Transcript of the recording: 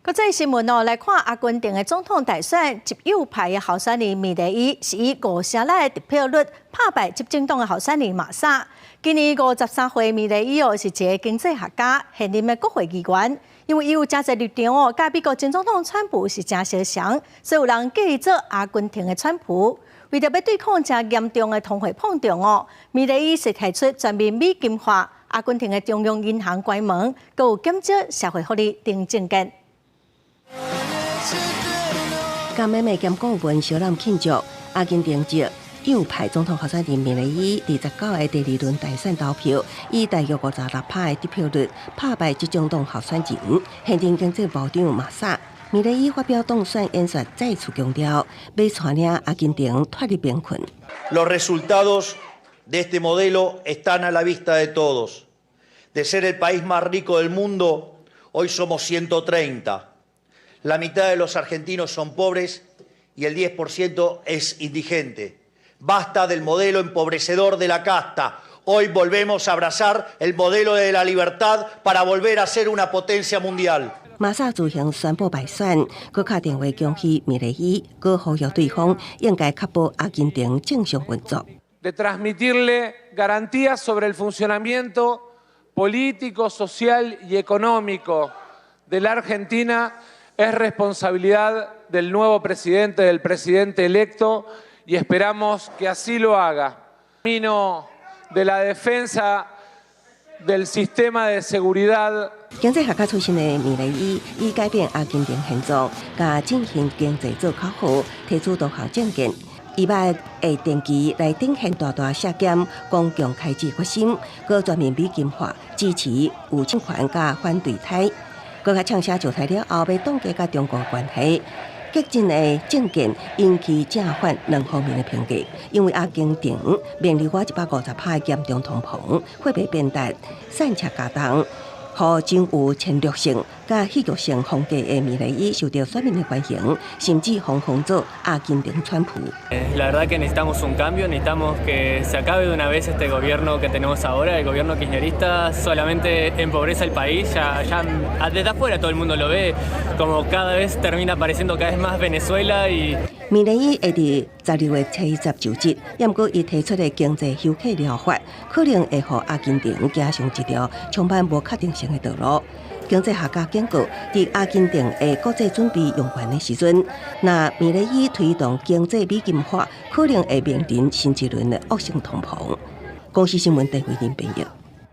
国际新闻来看阿根廷的总统大选，极右派的候选人米雷伊是以5成的得票率打败执政党的候选人马萨。今年53岁米雷伊是一个经济学家，现任的国会议员。因为伊有真侪立场甲美国前总统川普是真相像，所以有人叫伊做阿根廷的川普。为着要对抗真严重的通货膨胀米雷伊是提出全面美金化，阿根廷的中央银行关门，佮有减少社会福利等政见。甲美美兼顾问小兰庆祝阿根廷籍右派总统候选人米雷伊29个第2轮大选投票，以大约56%的得票率打败执政党候选人现任经济部长马萨。米雷伊发表当选演说，再次强调要带领阿根廷脱离贫困。Los resultados de este modelo están a la vista de todos. De ser el país más rico del mundo, hoy somos 130. La mitad de los argentinos son pobres y el 10% es indigente. Basta del modelo empobrecedor de la casta. Hoy volvemos a abrazar el modelo de la libertad para volver a ser una potencia mundial. 马萨自行宣布败选，佮打电话恭喜米雷伊，佮呼吁对方应该确保阿根廷正常运作。De transmitirle garantías sobre el funcionamiento político, social y económico de la Argentina es responsabilidad del nuevo presidente, del presidente electo, y esperamos que así lo haga. Camino de la defensa del sistema de seguridad. 经济学家出身的米雷伊以改变阿根廷现状、甲振兴经济做口号，提出多项政见。伊捌会定期来展现大削减公共开支决心，佮全面美金化，支持有政权甲反对台。佮较呛声就台了后，要冻结甲中国关系。激进的政见引起正反两方面的评价，因为阿根廷面临150%的严重通膨、货币变大、产车加重，和真有侵略性、甲戏剧性风格的米雷伊受到选民的欢迎，甚至封做阿根廷川普。La verdad que necesitamos un cambio, necesitamos que se acabe de una vez este gobierno que tenemos ahora, el gobierno kirchnerista solamente empobrece el país, ya desde afuera todo el mundo lo ve, como cada vez termina apareciendo cada vez más Venezuela y 米雷伊会伫16月70就职，不过伊提出的经济休克疗法，可能会让阿根廷走上一条充满无确定性的道路。经济学家警告，伫阿根廷的国际准备用完的时阵，那米雷伊推动经济美金化，可能会面临新一轮的恶性通膨。公司新闻陈慧玲编译。